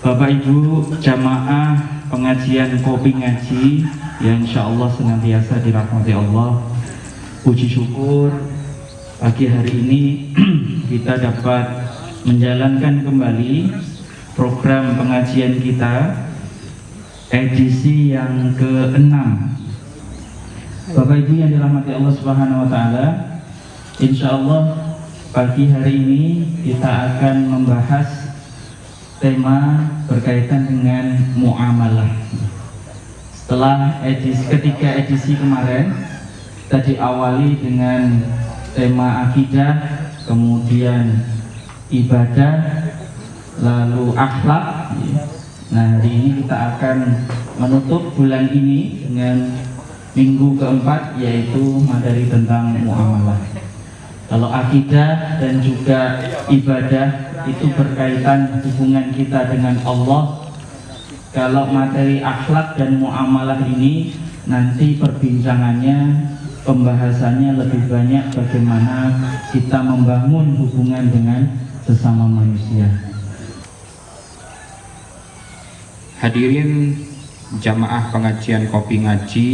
Bapak Ibu jamaah pengajian Kopi Ngaji yang insya Allah senantiasa dirahmati Allah. Puji syukur pagi hari ini kita dapat menjalankan kembali program pengajian kita edisi yang ke-6. Bapak Ibu yang dirahmati Allah Subhanahu wa taala, insya Allah pagi hari ini kita akan membahas tema berkaitan dengan muamalah. Setelah ketiga edisi kemarin tadi awali dengan tema akidah, kemudian ibadah, lalu akhlak. Nah, hari ini kita akan menutup bulan ini dengan minggu keempat, yaitu materi tentang muamalah. Kalau akidah dan juga ibadah itu berkaitan hubungan kita dengan Allah. Kalau materi akhlak dan muamalah ini nanti perbincangannya, pembahasannya lebih banyak bagaimana kita membangun hubungan dengan sesama manusia. Hadirin jamaah pengajian Kopi Ngaji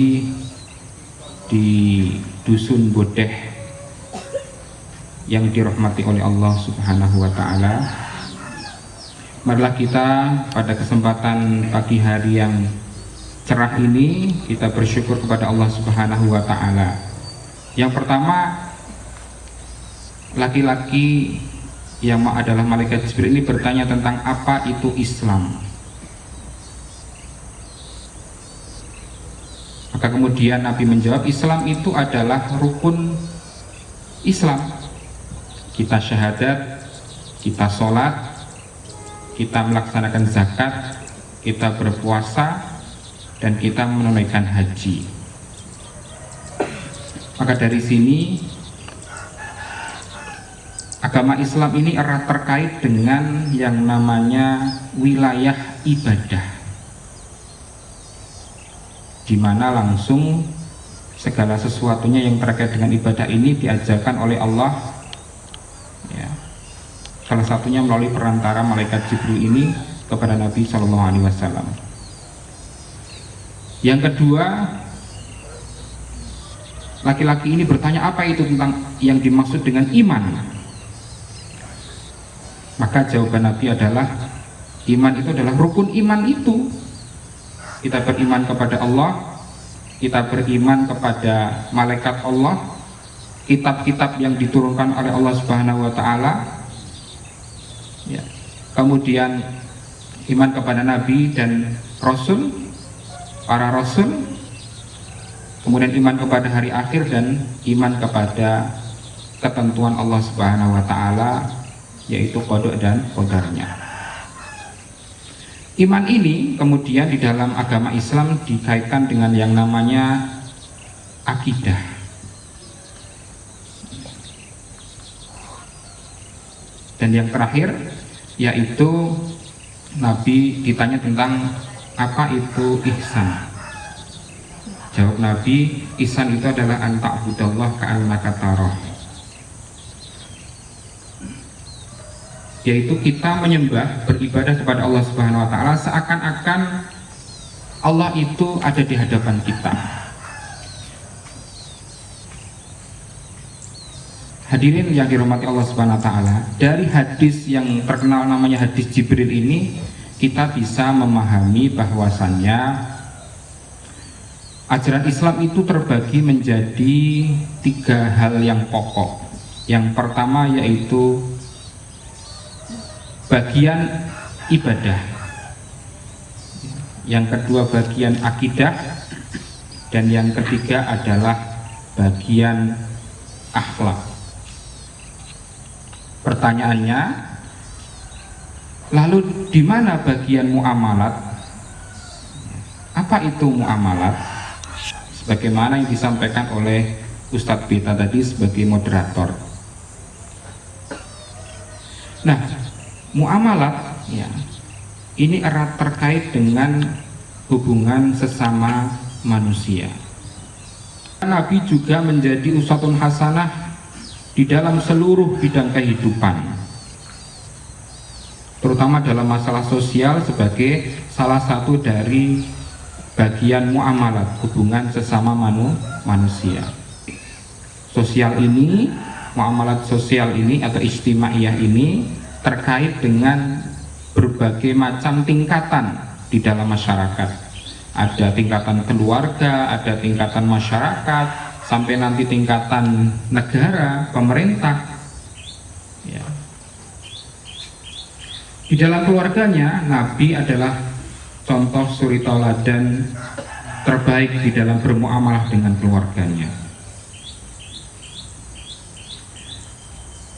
di Dusun Bodeh yang dirahmati oleh Allah Subhanahu wa taala. Marilah kita pada kesempatan pagi hari yang cerah ini kita bersyukur kepada Allah Subhanahu wa taala. Yang pertama, laki-laki yang adalah malaikat Jibril ini bertanya tentang apa itu Islam. Maka kemudian Nabi menjawab, Islam itu adalah rukun Islam. Kita syahadat, kita sholat, kita melaksanakan zakat, kita berpuasa, dan kita menunaikan haji. Maka dari sini agama Islam ini erat terkait dengan yang namanya wilayah ibadah, di mana langsung segala sesuatunya yang terkait dengan ibadah ini diajarkan oleh Allah. Salah satunya melalui perantara malaikat Jibril ini kepada Nabi Shallallahu Alaihi Wasallam. Yang kedua, laki-laki ini bertanya apa itu tentang yang dimaksud dengan iman. Maka jawaban Nabi adalah iman itu adalah rukun iman itu. Kita beriman kepada Allah, kita beriman kepada malaikat Allah, kitab-kitab yang diturunkan oleh Allah Subhanahu wa taala. Ya. Kemudian iman kepada Nabi dan Rasul, para Rasul, kemudian iman kepada hari akhir dan iman kepada ketentuan Allah Subhanahu wa taala, yaitu qada dan qadarnya. Iman ini kemudian di dalam agama Islam dikaitkan dengan yang namanya akidah. Dan yang terakhir yaitu Nabi ditanya tentang apa itu ihsan. Jawab Nabi, ihsan itu adalah an ta'budallah ka'annaka tarah, yaitu kita menyembah, beribadah kepada Allah Subhanahu wa taala seakan-akan Allah itu ada di hadapan kita. Hadirin yang dirahmati Allah Subhanahu wa taala, dari hadis yang terkenal namanya hadis Jibril ini kita bisa memahami bahwasannya ajaran Islam itu terbagi menjadi 3 hal yang pokok. Yang pertama yaitu bagian ibadah, yang kedua bagian akidah, dan yang ketiga adalah bagian akhlak. Pertanyaannya, lalu di mana bagian muamalat? Apa itu muamalat? Sebagaimana yang disampaikan oleh Ustadz Bita tadi sebagai moderator. Nah, muamalat ya, ini erat terkait dengan hubungan sesama manusia. Nabi juga menjadi uswatun hasanah di dalam seluruh bidang kehidupan, terutama terutama dalam masalah sosial sebagai salah satu dari bagian muamalat, hubungan sesama manusia. Sosial ini, muamalat sosial ini atau ijtimaiyah ini terkait dengan berbagai macam tingkatan di dalam masyarakat. Ada tingkatan keluarga, ada tingkatan masyarakat, sampai nanti tingkatan negara, pemerintah. Ya. Di dalam keluarganya, Nabi adalah contoh suri tauladan terbaik di dalam bermuamalah dengan keluarganya.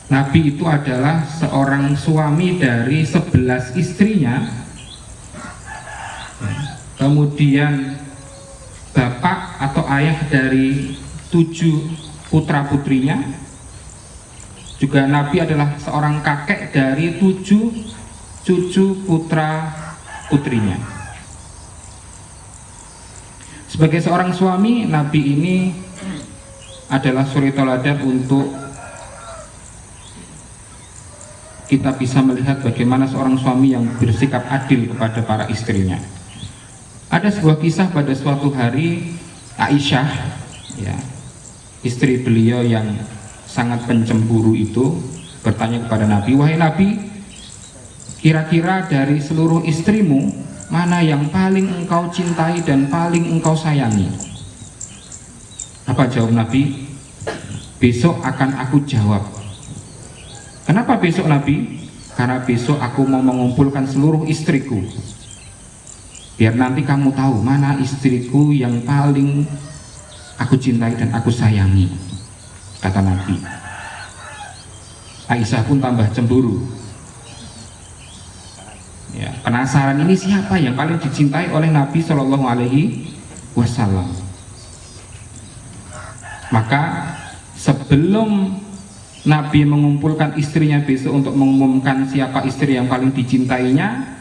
Nabi itu adalah seorang suami dari 11 istrinya, kemudian bapak atau ayah dari 7 putra putrinya. Juga Nabi adalah seorang kakek dari 7 cucu putra putrinya. Sebagai seorang suami, Nabi ini adalah suri tauladan untuk kita bisa melihat bagaimana seorang suami yang bersikap adil kepada para istrinya. Ada sebuah kisah pada suatu hari, Aisyah, ya, istri beliau yang sangat pencemburu itu bertanya kepada Nabi, "Wahai Nabi, kira-kira dari seluruh istrimu, mana yang paling engkau cintai dan paling engkau sayangi?" Apa jawab Nabi? "Besok akan aku jawab." Kenapa besok Nabi? Karena besok aku mau mengumpulkan seluruh istriku, biar nanti kamu tahu mana istriku yang paling aku cintai dan aku sayangi, kata Nabi. Aisyah pun tambah cemburu. Ya, penasaran ini siapa yang paling dicintai oleh Nabi Shallallahu Alaihi Wasallam. Maka sebelum Nabi mengumpulkan istrinya besok untuk mengumumkan siapa istri yang paling dicintainya,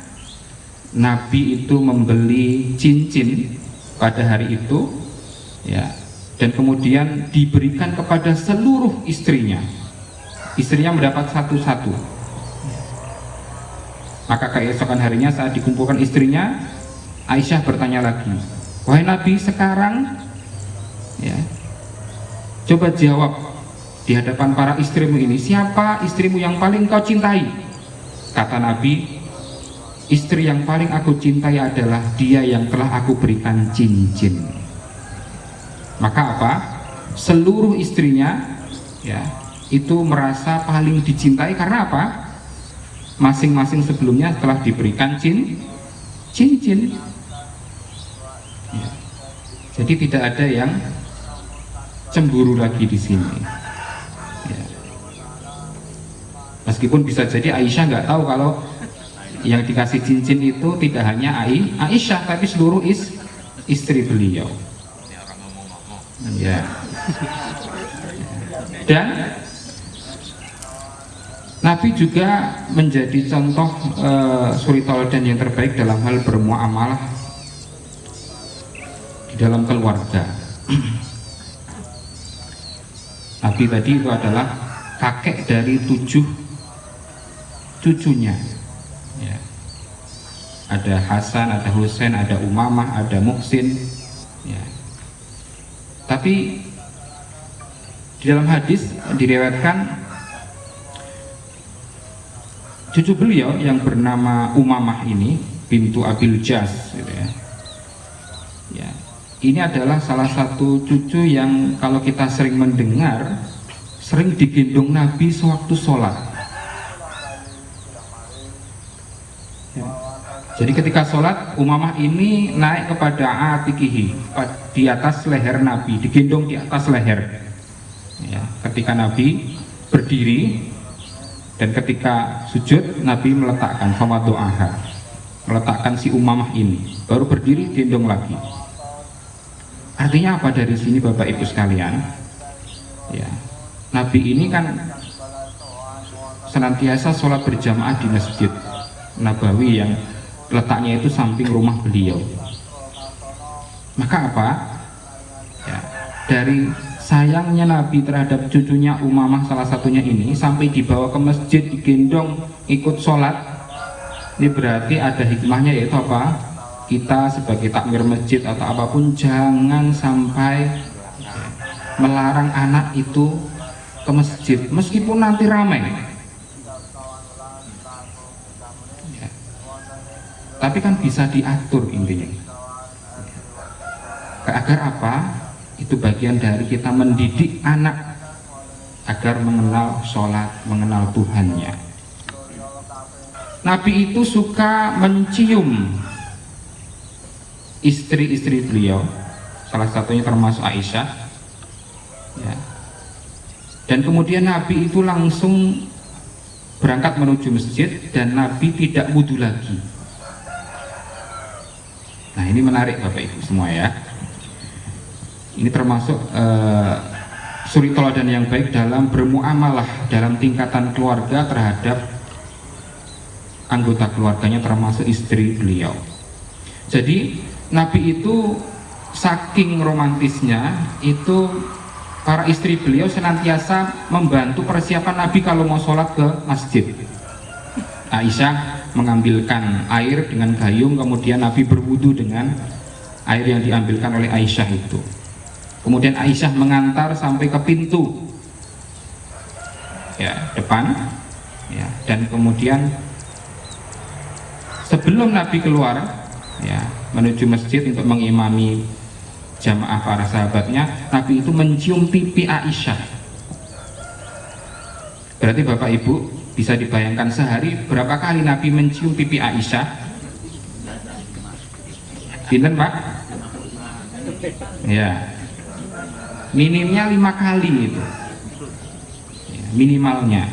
Nabi itu membeli cincin pada hari itu, ya, dan kemudian diberikan kepada seluruh istrinya. Istrinya mendapat satu-satu. Maka keesokan harinya saat dikumpulkan istrinya, Aisyah bertanya lagi, "Wahai Nabi, sekarang, ya, coba jawab di hadapan para istrimu ini, siapa istrimu yang paling kau cintai?" Kata Nabi, "Istri yang paling aku cintai adalah dia yang telah aku berikan cincin." Maka apa? Seluruh istrinya, ya, itu merasa paling dicintai karena apa? Masing-masing sebelumnya telah diberikan cincin. Ya. Jadi tidak ada yang cemburu lagi di sini. Ya. Meskipun bisa jadi Aisyah nggak tahu kalau yang dikasih cincin itu tidak hanya Aisyah, tapi seluruh istri beliau. Ya. Dan Nabi juga menjadi contoh suri tauladan yang terbaik dalam hal bermuamalah di dalam keluarga. Nabi tadi itu adalah kakek dari 7 cucunya, ya. Ada Hasan, ada Husain, ada Umamah, ada Muhsin, ya. Tapi di dalam hadis diriwayatkan cucu beliau yang bernama Umamah ini, bintu Abil Jas, gitu ya. Ya, ini adalah salah satu cucu yang kalau kita sering mendengar, sering digendong Nabi sewaktu sholat. Ya. Jadi ketika sholat, Umamah ini naik kepada atikihi, di atas leher Nabi, digendong di atas leher. Ya, ketika Nabi berdiri dan ketika sujud, Nabi meletakkan famadu'aha, meletakkan si Umamah ini, baru berdiri gendong lagi. Artinya apa dari sini Bapak Ibu sekalian? Ya, Nabi ini kan senantiasa sholat berjamaah di Masjid Nabawi yang letaknya itu samping rumah beliau. Maka apa? Ya, dari sayangnya Nabi terhadap cucunya Umamah salah satunya ini, sampai dibawa ke masjid, digendong ikut sholat, Ini berarti ada hikmahnya, yaitu apa? Kita sebagai takmir masjid atau apapun jangan sampai melarang anak itu ke masjid meskipun nanti ramai. Ya. Tapi kan bisa diatur intinya. Agar apa? Itu bagian dari kita mendidik anak agar mengenal sholat, mengenal Tuhannya. Nabi itu suka mencium istri-istri beliau, salah satunya termasuk Aisyah, ya. Dan kemudian Nabi itu langsung berangkat menuju masjid dan Nabi tidak wudhu lagi. Nah, ini menarik Bapak Ibu semua ya. Ini termasuk suri teladan yang baik dalam bermuamalah dalam tingkatan keluarga terhadap anggota keluarganya, termasuk istri beliau. Jadi Nabi itu saking romantisnya itu para istri beliau senantiasa membantu persiapan Nabi kalau mau sholat ke masjid. Aisyah mengambilkan air dengan gayung, kemudian Nabi berwudu dengan air yang diambilkan oleh Aisyah itu. Kemudian Aisyah mengantar sampai ke pintu ya depan ya, dan kemudian sebelum Nabi keluar ya menuju masjid untuk mengimami jamaah para sahabatnya, Nabi itu mencium pipi Aisyah. Berarti Bapak Ibu bisa dibayangkan sehari berapa kali Nabi mencium pipi Aisyah? Pinten Pak? Ya, minimnya 5 kali itu ya, minimalnya.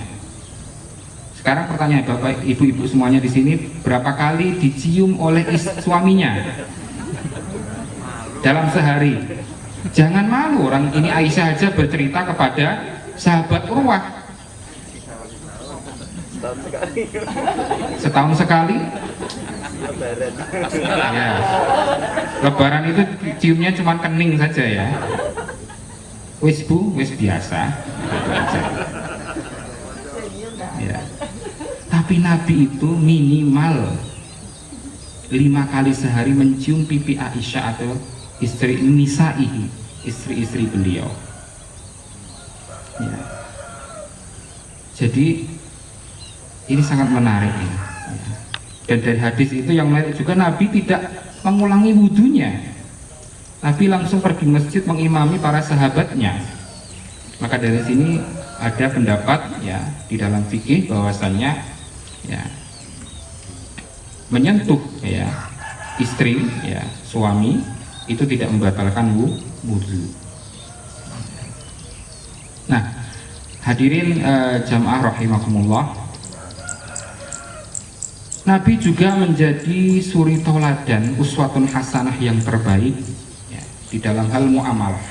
Sekarang pertanyaan Bapak Ibu-ibu semuanya di sini, berapa kali dicium oleh suaminya dalam sehari? Jangan malu, orang ini Aisyah aja bercerita kepada sahabat Urwah. Setahun sekali? Ya. Lebaran itu ciumnya cuma kening saja ya. Wis Bu, wis biasa. Ya. Tapi Nabi itu minimal 5 kali sehari mencium pipi Aisyah atau istri nisa'i, istri-istri beliau. Ya. Jadi ini sangat menarik ya. Dan dari hadis itu yang menarik juga, Nabi tidak mengulangi wudhunya. Nabi langsung pergi masjid mengimami para sahabatnya. Maka dari sini ada pendapat ya di dalam fikih bahwasannya ya menyentuh ya istri ya suami itu tidak membatalkan wudhu. Nah, hadirin jamaah rahimakumullah, Nabi juga menjadi suri tauladan, uswatun hasanah yang terbaik ya, di dalam hal muamalah,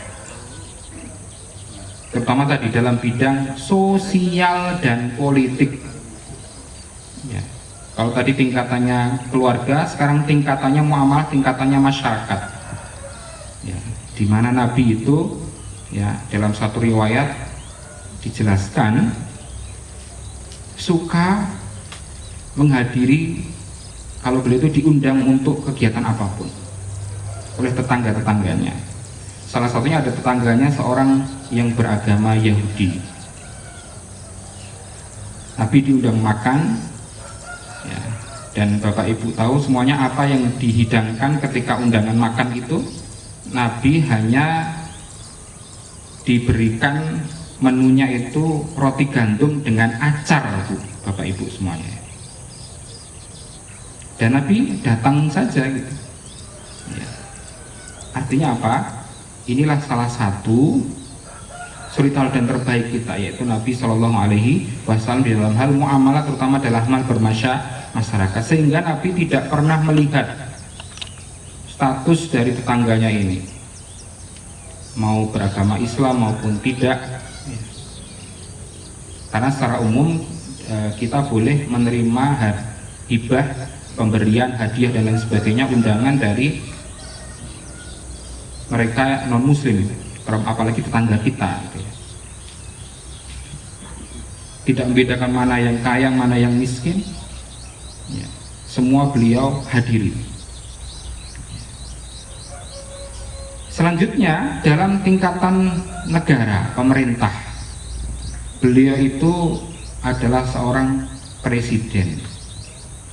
terutama tadi dalam bidang sosial dan politik ya. Kalau tadi tingkatannya keluarga, sekarang tingkatannya muamalah, tingkatannya masyarakat ya, di mana Nabi itu ya dalam satu riwayat dijelaskan suka menghadiri kalau beliau itu diundang untuk kegiatan apapun oleh tetangga-tetangganya. Salah satunya ada tetangganya seorang yang beragama Yahudi. Nabi diundang makan ya, dan Bapak Ibu tahu semuanya apa yang dihidangkan ketika undangan makan itu. Nabi hanya diberikan menunya itu roti gandum dengan acar, Bu, Bapak Ibu semuanya. Dan Nabi datang saja gitu ya. Artinya apa? Inilah salah satu suri tauladan terbaik kita, yaitu Nabi Shallallahu Alaihi Wasallam di dalam hal muamalah, terutama dalam hal bermasyarakat, sehingga Nabi tidak pernah melihat status dari tetangganya ini mau beragama Islam maupun tidak ya. Karena secara umum kita boleh menerima hibah, pemberian, hadiah dan lain sebagainya, undangan dari mereka non muslim, apalagi tetangga kita gitu ya. Tidak membedakan mana yang kaya, mana yang miskin ya. semua beliau hadiri. Selanjutnya dalam tingkatan negara, pemerintah, beliau itu adalah seorang presiden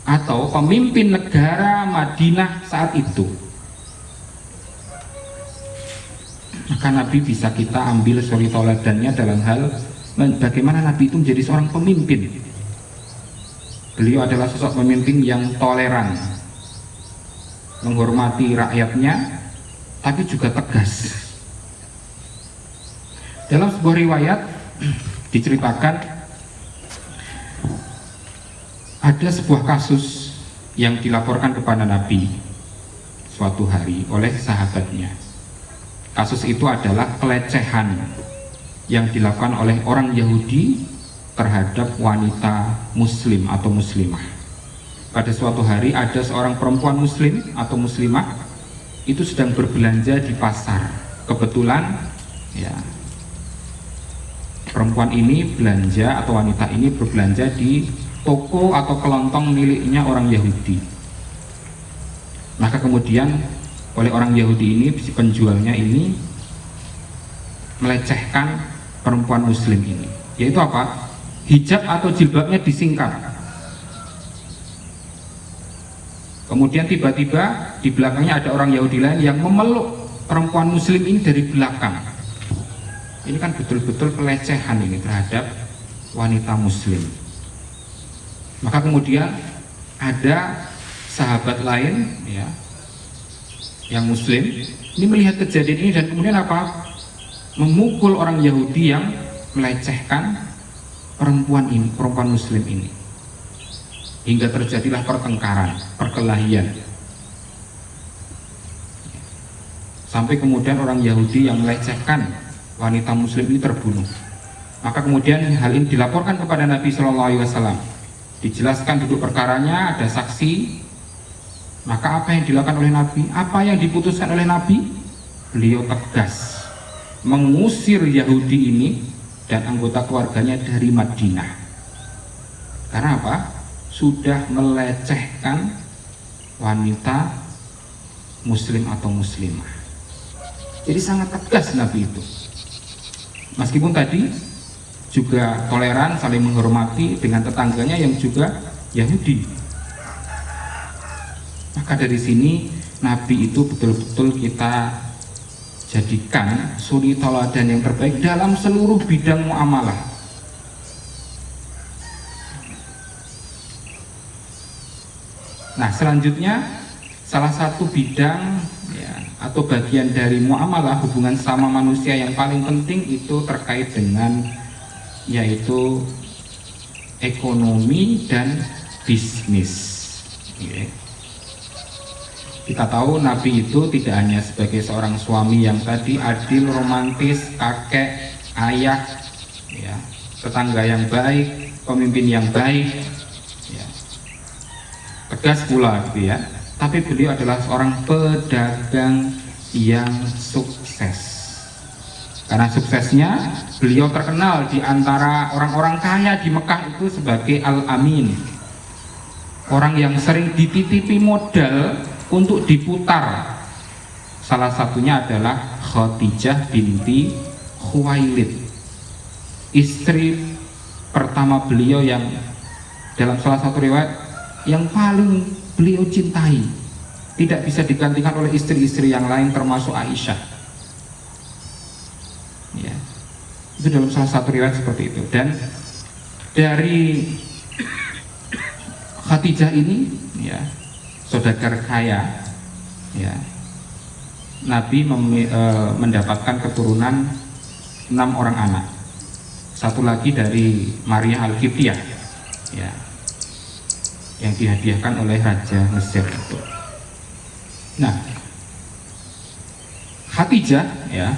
atau pemimpin negara Madinah saat itu. Maka Nabi bisa kita ambil suri tauladannya dalam hal bagaimana Nabi itu menjadi seorang pemimpin. Beliau adalah sosok pemimpin yang toleran, menghormati rakyatnya, tapi juga tegas. Dalam sebuah riwayat diceritakan ada sebuah kasus yang dilaporkan kepada Nabi suatu hari oleh sahabatnya. Kasus itu adalah pelecehan yang dilakukan oleh orang Yahudi terhadap wanita muslim atau muslimah. Pada suatu hari ada seorang perempuan muslim atau muslimah itu sedang berbelanja di pasar. Kebetulan ya, perempuan ini belanja atau wanita ini berbelanja di toko atau kelontong miliknya orang Yahudi. Maka kemudian oleh orang Yahudi ini, si penjualnya ini melecehkan perempuan muslim ini, yaitu apa? Hijab atau jilbabnya disingkap. Kemudian tiba-tiba di belakangnya ada orang Yahudi lain yang memeluk perempuan muslim ini dari belakang. Ini kan betul-betul pelecehan ini terhadap wanita muslim. Maka kemudian ada sahabat lain ya, yang muslim ini melihat kejadian ini dan kemudian apa? Memukul orang Yahudi yang melecehkan perempuan muslim ini. Hingga terjadilah pertengkaran, perkelahian. Sampai kemudian orang Yahudi yang melecehkan wanita muslim ini terbunuh. Maka kemudian hal ini dilaporkan kepada Nabi SAW. Dijelaskan duduk perkaranya, ada saksi. Maka apa yang dilakukan oleh Nabi? Apa yang diputuskan oleh Nabi? Beliau tegas mengusir Yahudi ini dan anggota keluarganya dari Madinah. Karena apa? Sudah melecehkan wanita muslim atau muslimah. Jadi sangat tegas Nabi itu. Meskipun tadi juga toleran, saling menghormati dengan tetangganya yang juga Yahudi. Maka dari sini Nabi itu betul-betul kita jadikan suri tauladan yang terbaik dalam seluruh bidang muamalah. Nah, selanjutnya salah satu bidang ya, atau bagian dari muamalah hubungan sama manusia yang paling penting itu terkait dengan yaitu ekonomi dan bisnis. Ya. Kita tahu Nabi itu tidak hanya sebagai seorang suami yang tadi adil, romantis, kakek, ayah, ya, tetangga yang baik, pemimpin yang baik. Tegas pula gitu ya, tapi beliau adalah seorang pedagang yang sukses. Karena suksesnya beliau terkenal di antara orang-orang kaya di Mekah itu sebagai Al-Amin, orang yang sering dititipi modal untuk diputar. Salah satunya adalah Khadijah binti Khuwailid, istri pertama beliau yang dalam salah satu riwayat yang paling beliau cintai, tidak bisa digantikan oleh istri-istri yang lain termasuk Aisyah. Ya, itu dalam salah satu riwayat seperti itu. Dan dari Khadijah ini, ya, saudagar kaya, ya, Nabi mendapatkan keturunan 6 orang anak. Satu lagi dari Maria Al-Qibtiyah, ya, yang dihadiahkan oleh Raja Mesir itu. Nah, Khadijah ya,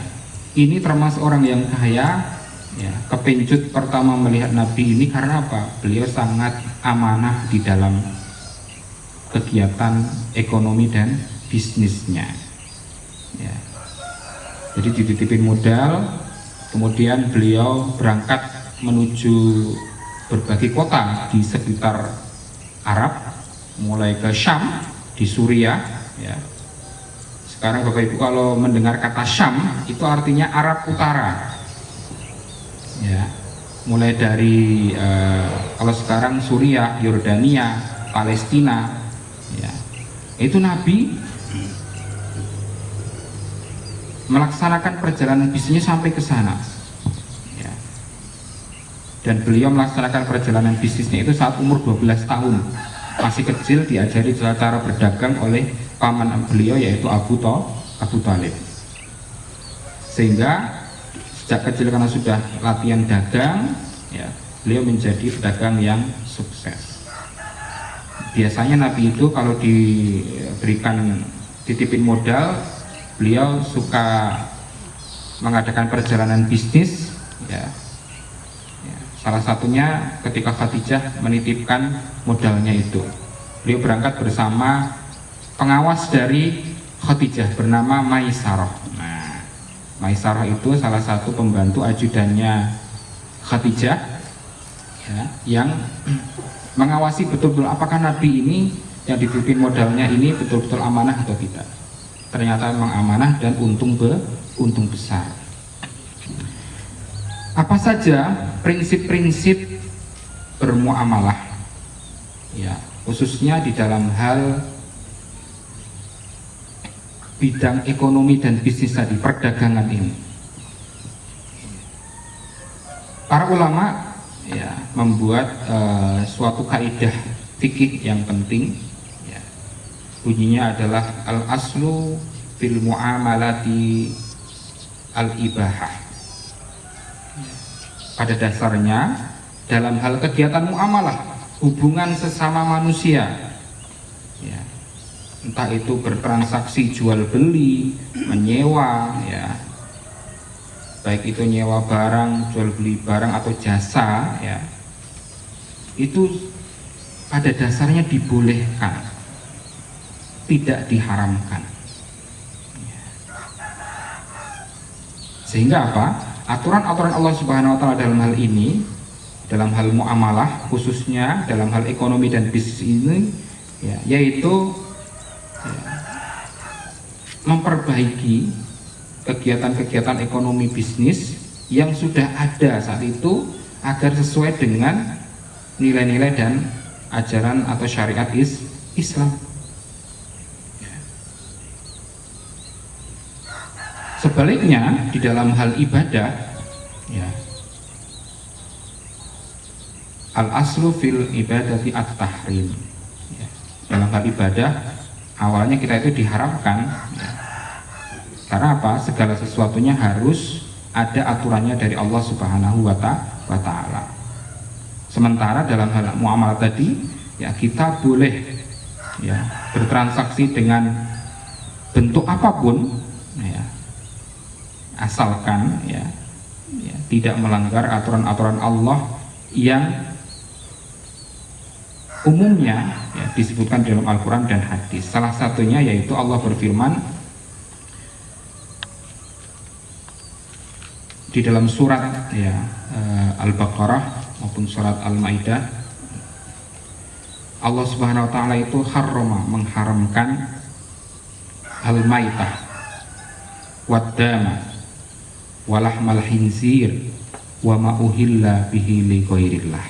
ini termasuk orang yang kaya ya, kepencut pertama melihat Nabi ini karena apa? Beliau sangat amanah di dalam kegiatan ekonomi dan bisnisnya. Ya. Jadi dititipin modal, kemudian beliau berangkat menuju berbagai kota di sekitar Arab mulai ke Syam di Suriah ya. Sekarang Bapak Ibu kalau mendengar kata Syam itu artinya Arab Utara ya, mulai dari kalau sekarang Suriah, Yordania, Palestina ya, itu Nabi melaksanakan perjalanan bisnisnya sampai ke sana ya. Dan beliau melaksanakan perjalanan bisnisnya itu saat umur 12 tahun, masih kecil, diajari cara berdagang oleh paman beliau yaitu Abu Talib. Sehingga sejak kecil karena sudah latihan dagang ya, beliau menjadi pedagang yang sukses. Biasanya Nabi itu kalau diberikan titipin modal, beliau suka mengadakan perjalanan bisnis ya. Salah satunya ketika Khadijah menitipkan modalnya itu, beliau berangkat bersama pengawas dari Khadijah bernama Maisarah. Maisarah itu salah satu pembantu ajudannya Khadijah ya, yang mengawasi betul-betul apakah Nabi ini yang dititipin modalnya ini betul-betul amanah atau tidak. Ternyata memang amanah dan untung besar. Apa saja prinsip-prinsip bermuamalah ya, khususnya di dalam hal bidang ekonomi dan bisnis tadi, perdagangan ini. Para ulama ya membuat suatu kaidah fikih yang penting ya. Bunyinya adalah al-aslu fil muamalati al-ibahah. Pada dasarnya dalam hal kegiatan muamalah, hubungan sesama manusia ya, entah itu bertransaksi jual beli, menyewa ya, baik itu nyewa barang, jual beli barang atau jasa ya, itu pada dasarnya dibolehkan, tidak diharamkan ya. Sehingga apa? Aturan-aturan Allah Subhanahu wa taala dalam hal ini, dalam hal muamalah khususnya dalam hal ekonomi dan bisnis ini ya, yaitu memperbaiki kegiatan-kegiatan ekonomi bisnis yang sudah ada saat itu agar sesuai dengan nilai-nilai dan ajaran atau syariat Islam. Sebaliknya di dalam hal ibadah ya, al-aslu fil ibadati at-tahrim ya, dalam hal ibadah awalnya kita itu diharamkan ya. Karena apa? Segala sesuatunya harus ada aturannya dari Allah Subhanahu wa ta'ala. Sementara dalam hal muamalah tadi ya, kita boleh ya bertransaksi dengan bentuk apapun ya, asalkan ya tidak melanggar aturan-aturan Allah yang umumnya ya, disebutkan dalam Al-Quran dan hadis. Salah satunya yaitu Allah berfirman di dalam surat ya, Al-Baqarah maupun surat Al-Maidah, Allah Subhanahu wa taala itu mengharamkan al-maitah wad-dama walahmal khinzir wa ma uhilla bihi li ghairillah.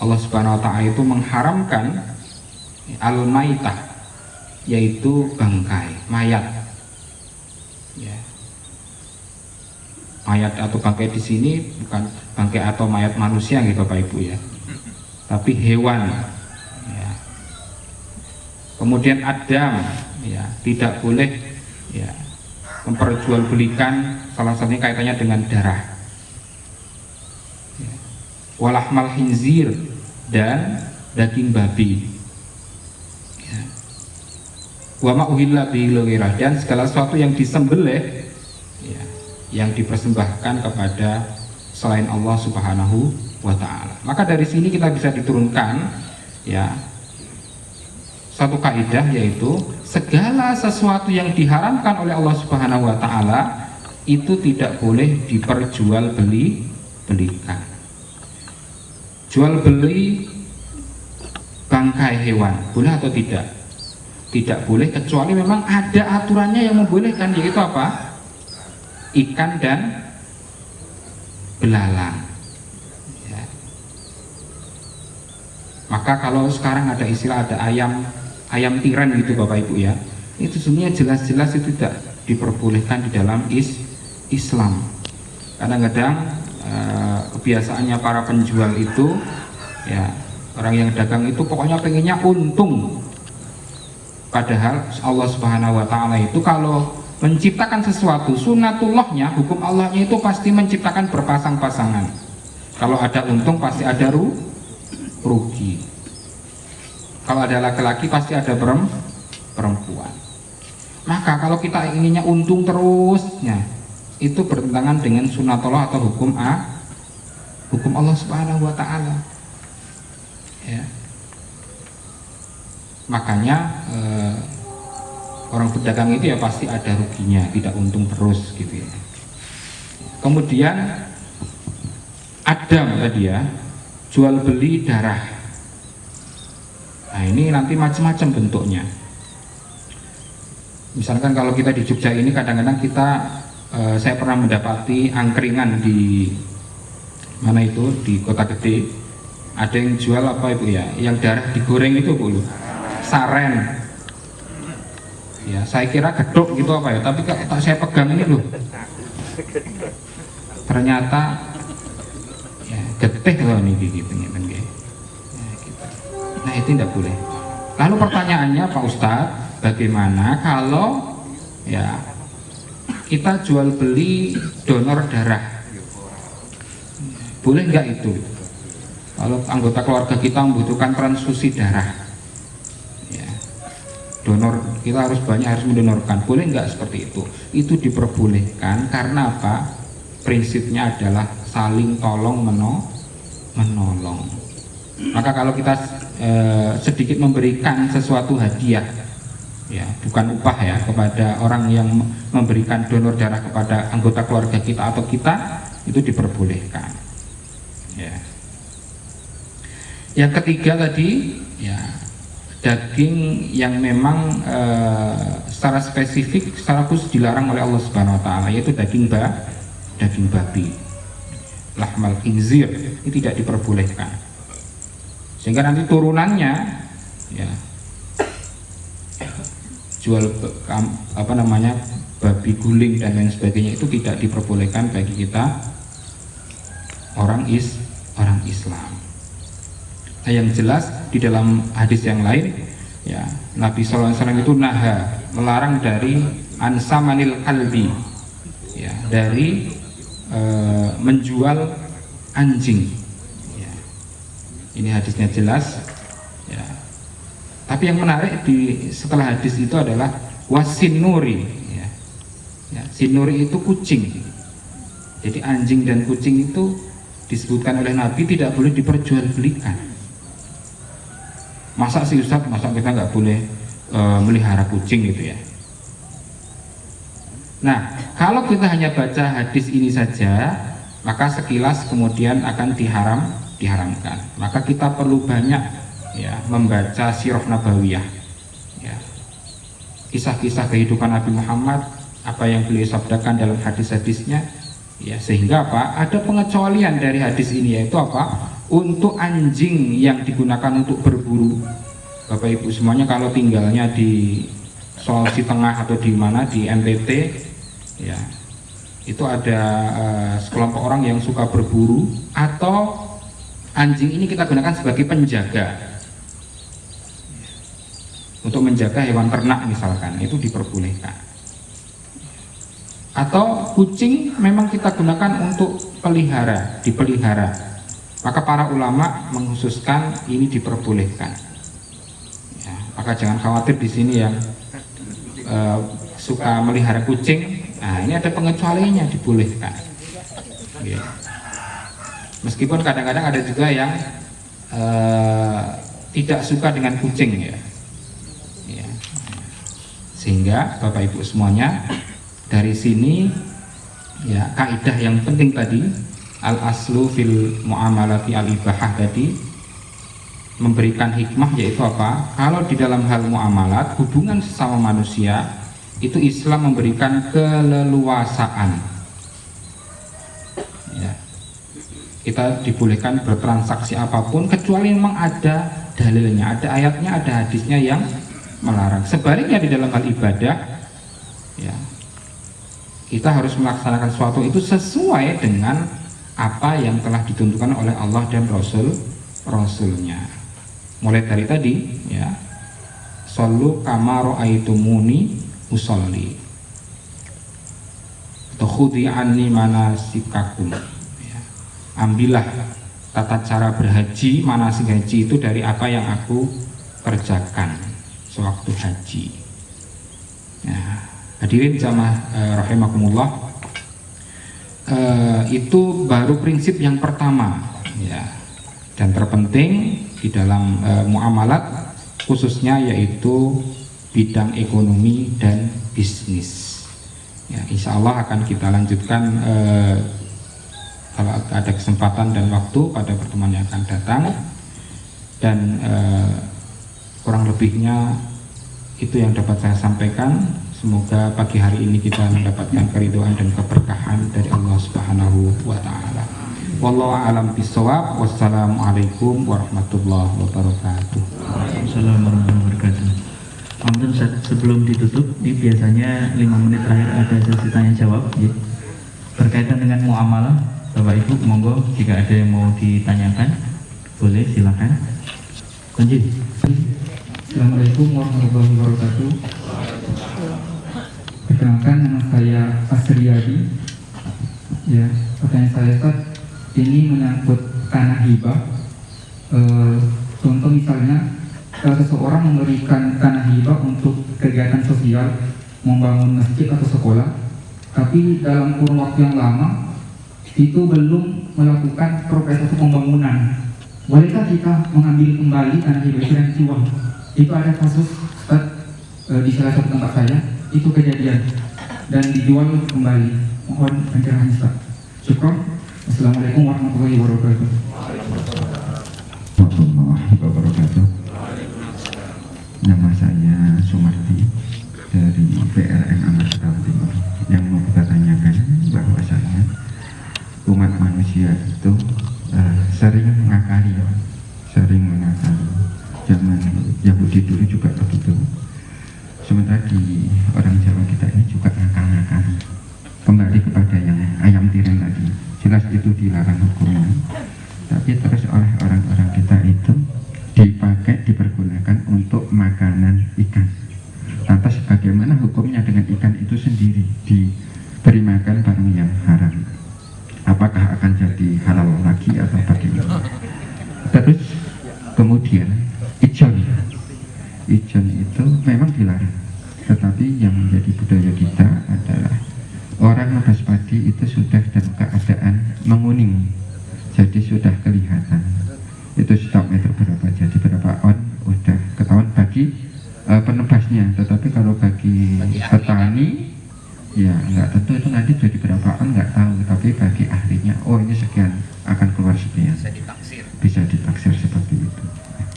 Allah Subhanahu wa taala itu mengharamkan al-maitah, yaitu bangkai, mayat. Ya. Mayat atau bangkai di sini bukan bangkai atau mayat manusia gitu Bapak Ibu ya, tapi hewan. Ya. Kemudian adam, ya tidak boleh ya memperjualbelikan, salah satunya kaitannya dengan darah. Ya. Walahmal khinzir, dan daging babi. Ya. Wa ma uhilla bihi lighairah, dan segala sesuatu yang disembelih ya, yang dipersembahkan kepada selain Allah Subhanahu wa ta'ala. Maka dari sini kita bisa diturunkan ya satu kaidah, yaitu segala sesuatu yang diharamkan oleh Allah Subhanahu wa ta'ala itu tidak boleh diperjualbelikan. Jual beli bangkai hewan, boleh atau tidak? Tidak boleh, kecuali memang ada aturannya yang membolehkan, yaitu apa? Ikan dan belalang. Ya. Maka kalau sekarang ada istilah ada ayam tiren gitu Bapak Ibu ya, itu sebenarnya jelas-jelas itu tidak diperbolehkan di dalam Islam. Kadang-kadang kebiasaannya para penjual itu ya, orang yang dagang itu pokoknya pengennya untung. Padahal Allah Subhanahu wa taala itu kalau menciptakan sesuatu, sunatullahnya, hukum Allahnya itu pasti menciptakan berpasang-pasangan. Kalau ada untung pasti ada rugi. Kalau ada laki-laki pasti ada perempuan. Maka kalau kita inginnya untung terusnya, itu bertentangan dengan sunatullah atau hukum Allah Subhanahu wa taala. Ya. Makanya orang pedagang itu ya pasti ada ruginya, tidak untung terus gitu ya. Kemudian Adam tadi ya, jual beli darah. Nah ini nanti macam-macam bentuknya. Misalkan kalau kita di Jogja ini kadang-kadang kita saya pernah mendapati angkringan di mana itu, di Kota Gede, ada yang jual apa Ibu ya, yang darah digoreng itu Bu, saren ya, saya kira gedok gitu apa ya, tapi tak saya pegang ini loh, ternyata ya, getih loh nih gitu. Nah itu tidak boleh. Lalu pertanyaannya Pak Ustadz, bagaimana kalau ya kita jual beli donor darah, boleh nggak itu? Kalau anggota keluarga kita membutuhkan transfusi darah, ya, donor kita harus banyak, harus mendonorkan, boleh nggak seperti itu? Itu diperbolehkan karena apa? Prinsipnya adalah saling tolong menolong. Maka kalau kita sedikit memberikan sesuatu hadiah, ya bukan upah ya, kepada orang yang memberikan donor darah kepada anggota keluarga kita atau kita, itu diperbolehkan. Ya. Yang ketiga tadi ya, daging yang memang secara spesifik, secara khusus dilarang oleh Allah Subhanahu wa taala, yaitu daging babi, lahmal khinzir, ini tidak diperbolehkan. Sehingga nanti turunannya ya jual apa namanya babi guling dan lain sebagainya, itu tidak diperbolehkan bagi kita orang Islam. Nah, yang jelas di dalam hadis yang lain ya, Nabi SAW itu melarang dari ansamanil kalbi ya, dari menjual anjing ya. Ini hadisnya jelas ya. Tapi yang menarik setelah hadis itu adalah wasinuri ya. Ya, sinuri itu kucing. Jadi anjing dan kucing itu disebutkan oleh Nabi tidak boleh diperjualbelikan. Masa sih Ustadz, masa kita nggak boleh melihara kucing gitu ya? Nah, kalau kita hanya baca hadis ini saja, maka sekilas kemudian akan diharamkan. Maka kita perlu banyak ya membaca sirah nabawiyah, ya, kisah-kisah kehidupan Nabi Muhammad, apa yang beliau sabdakan dalam hadis-hadisnya, ya, sehingga apa? Ada pengecualian dari hadis ini, yaitu apa? Untuk anjing yang digunakan untuk berburu. Bapak Ibu semuanya kalau tinggalnya di Sulawesi Tengah atau di mana, di NTT ya, itu ada sekelompok orang yang suka berburu, atau anjing ini kita gunakan sebagai penjaga untuk menjaga hewan ternak misalkan, itu diperbolehkan. Atau kucing memang kita gunakan untuk dipelihara, maka para ulama mengkhususkan ini diperbolehkan ya. Maka jangan khawatir di sini yang suka melihara kucing. Nah, ini ada pengecualiannya, dibolehkan ya. Meskipun kadang-kadang ada juga yang tidak suka dengan kucing ya. Ya. Sehingga Bapak Ibu semuanya, dari sini ya kaidah yang penting tadi, al aslu fil muamalati al ibahah tadi, memberikan hikmah, yaitu apa? Kalau di dalam hal muamalat, hubungan sesama manusia, itu Islam memberikan keleluasaan. Ya. Kita dibolehkan bertransaksi apapun kecuali memang ada dalilnya, ada ayatnya, ada hadisnya yang melarang. Sebaliknya di dalam hal ibadah, ya, kita harus melaksanakan sesuatu itu sesuai dengan apa yang telah ditentukan oleh Allah dan Rasulnya. Mulai dari tadi, ya, shollu kama ra'aitumuni usolli, atau khudhi anni manasikakum, ya. Ambillah tata cara berhaji, manasik haji itu dari apa yang aku kerjakan sewaktu haji. Ya, hadirin jamaah rahimakumullah, itu baru prinsip yang pertama, ya, dan terpenting di dalam muamalat khususnya, yaitu bidang ekonomi dan bisnis. Ya, insya Allah akan kita lanjutkan kalau ada kesempatan dan waktu pada pertemuan yang akan datang, dan kurang lebihnya itu yang dapat saya sampaikan. Semoga pagi hari ini kita mendapatkan keridhaan dan keberkahan dari Allah Subhanahu wa Ta'ala. Wallahu a'lam bishawab. Wassalamualaikum warahmatullahi wabarakatuh. Assalamualaikum warahmatullahi wabarakatuh. Mungkin sebelum ditutup, ini biasanya 5 menit terakhir ada sesi tanya jawab, ya. Berkaitan dengan muamalah, Bapak Ibu, monggo jika ada yang mau ditanyakan, boleh silakan. Kunci. Assalamualaikum warahmatullahi wabarakatuh. Perkenalkan, nama saya Asriyadi. Ya, pertanyaan saya, Ustaz, ini menyangkut tanah hibah. Contoh misalnya, seseorang memberikan tanah hibah untuk kegiatan sosial, membangun masjid atau sekolah, tapi dalam kurun waktu yang lama itu belum melakukan progres untuk pembangunan. Bolehkah kita mengambil kembali tanah hibah itu dan jual? Itu ada kasus, Ustaz, di salah satu tempat saya, itu kejadian dan dijual kembali. Mohon pencerahan, Ustaz. Syukron. Assalamualaikum warahmatullahi wabarakatuh. Warahmatullahi wabarakatuh. Nama saya Sumardi dari PLN Amat Jawa Timur. Yang mau kita tanyakan bahwasanya umat manusia itu sering mengakali. Zaman Yahudi dulu juga begitu. Sementara di orang Jawa kita ini juga ngakali. Kembali kepada yang ayam tiren tadi, jelas itu dilarang hukumnya, tapi terus oleh orang-orang kita itu dipergunakan untuk makanan ikan. Lantas bagaimana hukumnya dengan ikan itu sendiri diberi makan barang yang haram? Apakah akan jadi halal lagi atau bagaimana? Terus kemudian ijon itu memang dilarang, tetapi yang menjadi budaya kita adalah orang nebas padi itu sudah dalam keadaan menguning, jadi sudah kelihatan itu stok meter berapa, jadi berapa on udah ketahuan bagi penebasnya. Tetapi kalau bagi petani ya nggak tentu itu nanti jadi berapa on, nggak tahu. Tapi bagi ahlinya, oh ini sekian akan keluar sekian, bisa ditaksir seperti itu.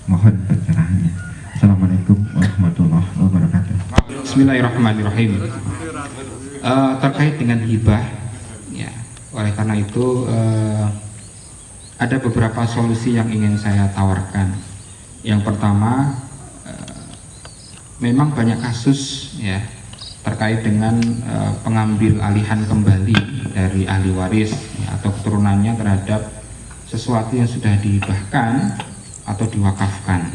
Mohon pencerahannya. Assalamualaikum warahmatullahi wabarakatuh. Bismillahirrahmanirrahim. Terkait dengan hibah, ya, oleh karena itu ada beberapa solusi yang ingin saya tawarkan. Yang pertama, memang banyak kasus, ya, terkait dengan pengambil alihan kembali dari ahli waris, ya, atau keturunannya terhadap sesuatu yang sudah dihibahkan atau diwakafkan.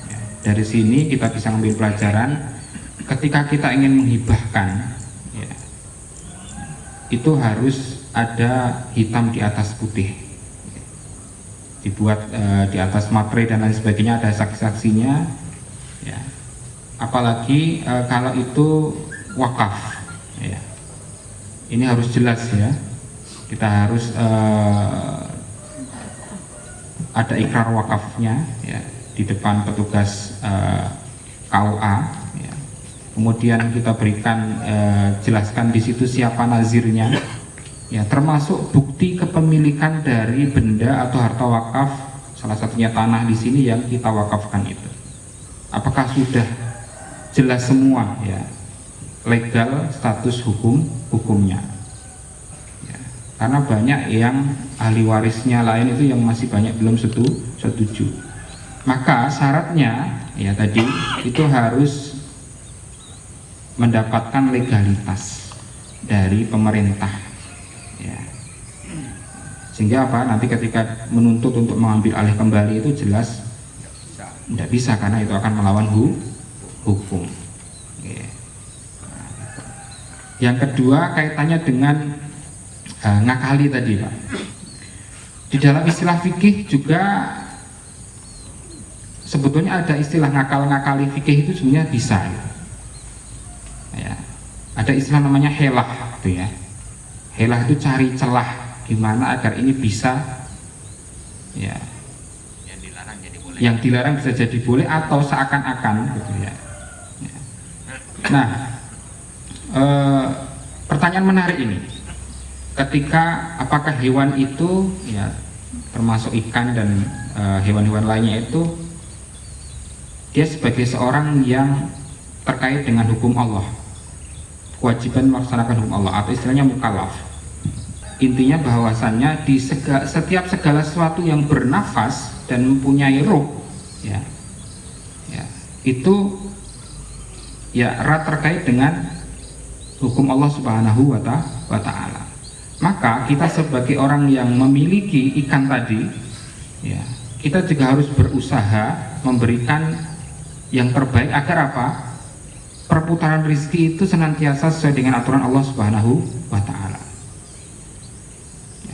Ya, dari sini kita bisa ambil pelajaran ketika kita ingin menghibahkan, ya, itu harus ada hitam di atas putih, dibuat di atas materai dan lain sebagainya, ada saksi-saksinya, ya. Apalagi kalau itu wakaf, ya. Ini harus jelas, ya. Kita harus ada ikrar wakafnya, ya, di depan petugas KUA, ya. Kemudian kita berikan jelaskan di situ siapa nazirnya, ya, termasuk bukti kepemilikan dari benda atau harta wakaf salah satunya tanah di sini yang kita wakafkan itu. Apakah sudah jelas semua ya legal status hukumnya? Ya, karena banyak yang ahli warisnya lain itu yang masih banyak belum setuju. Maka syaratnya ya tadi itu harus mendapatkan legalitas dari pemerintah ya. Sehingga apa, nanti ketika menuntut untuk mengambil alih kembali itu jelas tidak bisa, karena itu akan melawan hukum ya. Yang kedua kaitannya dengan ngakali tadi Pak. Di dalam istilah fikih juga sebetulnya ada istilah ngakali fikih itu sebenarnya bisa ya. Ada istilah namanya helah gitu ya. Helah itu cari celah gimana agar ini bisa ya, yang dilarang bisa jadi boleh atau seakan-akan gitu ya. Nah, pertanyaan menarik ini, ketika apakah hewan itu ya termasuk ikan dan hewan-hewan lainnya itu dia sebagai seorang yang terkait dengan hukum Allah, kewajiban melaksanakan hukum Allah atau istilahnya mukallaf. Intinya bahwasannya di setiap segala sesuatu yang bernafas dan mempunyai ruh ya, itu ya erat terkait dengan hukum Allah Subhanahu wa ta'ala. Maka kita sebagai orang yang memiliki ikan tadi ya, kita juga harus berusaha memberikan yang terbaik agar apa? Perputaran rezeki itu senantiasa sesuai dengan aturan Allah Subhanahu wa ta'ala.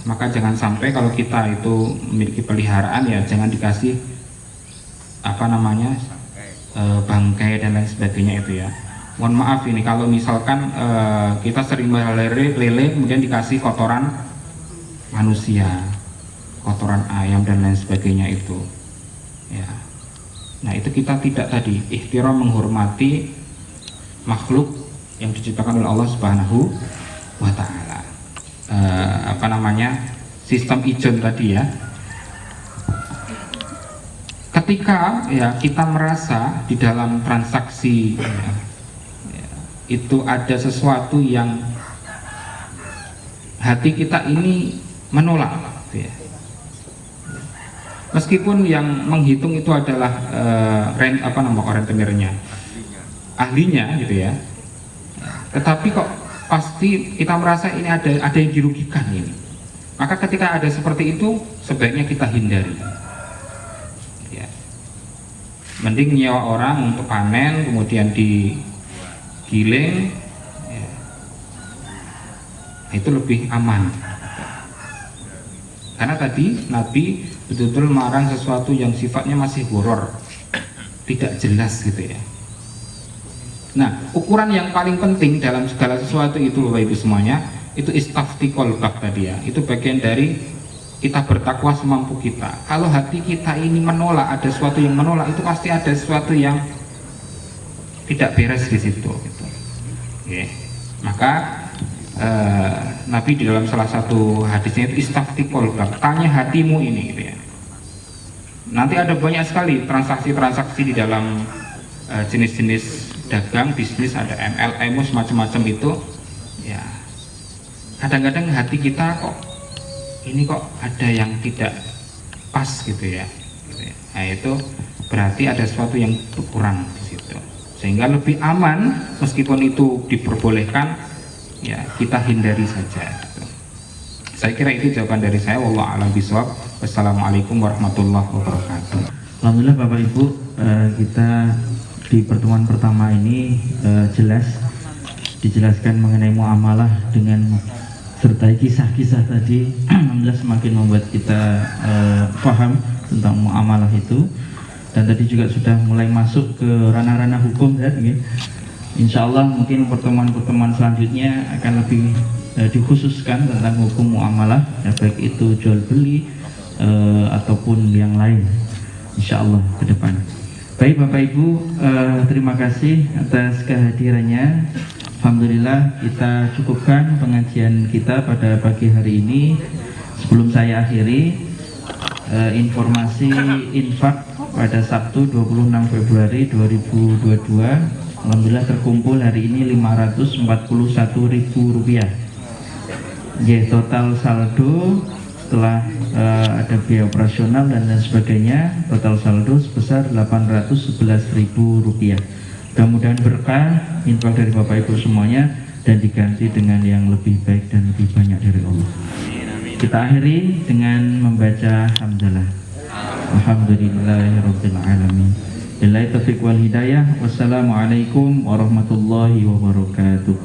Maka jangan sampai kalau kita itu memiliki peliharaan ya jangan dikasih apa namanya bangkai dan lain sebagainya itu ya. Mohon maaf ini kalau misalkan kita sering lele kemudian dikasih kotoran manusia, kotoran ayam dan lain sebagainya itu ya. Nah itu kita tidak tadi ihtiram, menghormati makhluk yang diciptakan oleh Allah Subhanahu wa ta'ala. Apa namanya, sistem ijon tadi ya, ketika ya kita merasa di dalam transaksi ya, itu ada sesuatu yang hati kita ini menolak gitu ya. Meskipun yang menghitung itu adalah rentenirnya, ahlinya gitu ya, tetapi kok pasti kita merasa ini ada yang dirugikan ini. Maka ketika ada seperti itu sebaiknya kita hindari ya. Mending nyewa orang untuk panen kemudian digiling ya. Itu lebih aman, karena tadi Nabi betul-betul melarang sesuatu yang sifatnya masih horor, tidak jelas gitu ya. Nah, ukuran yang paling penting dalam segala sesuatu itu Bapak Ibu semuanya, itu istafti qalbak tadi ya. Itu bagian dari kita bertakwa semampu kita. Kalau hati kita ini menolak, ada sesuatu yang menolak, itu pasti ada sesuatu yang tidak beres di situ gitu. Oke. Maka Nabi di dalam salah satu hadisnya itu istafti qalbak, tanya hatimu ini gitu ya. Nanti ada banyak sekali transaksi-transaksi di dalam jenis-jenis dagang, bisnis, ada MLM, macam-macam itu ya. Kadang-kadang hati kita kok ada yang tidak pas gitu ya. Nah itu berarti ada sesuatu yang kurang di situ, sehingga lebih aman meskipun itu diperbolehkan ya kita hindari saja gitu. Saya kira itu jawaban dari saya. Wallahu a'lam bishawab. Wassalamualaikum warahmatullahi wabarakatuh. Alhamdulillah Bapak Ibu, kita di pertemuan pertama ini jelas dijelaskan mengenai muamalah dengan serta kisah-kisah tadi. Alhamdulillah semakin membuat kita paham tentang muamalah itu, dan tadi juga sudah mulai masuk ke ranah-ranah hukum ya. Insya Allah mungkin pertemuan-pertemuan selanjutnya akan lebih dikhususkan tentang hukum muamalah ya, baik itu jual beli ataupun yang lain insya Allah ke depan. Baik Bapak Ibu, terima kasih atas kehadirannya. Alhamdulillah kita cukupkan pengajian kita pada pagi hari ini. Sebelum saya akhiri, informasi infak pada Sabtu 26 Februari 2022. Alhamdulillah terkumpul hari ini Rp541.000. Ya, total saldo setelah ada biaya operasional dan lain sebagainya, total saldo sebesar Rp811.000. Mudah-mudahan berkah infak dari Bapak Ibu semuanya dan diganti dengan yang lebih baik dan lebih banyak dari Allah. Kita akhiri dengan membaca hamdalah. Alhamdulillahirabbil alamin. Billahi taufiq wal hidayah. Wassalamualaikum warahmatullahi wabarakatuh.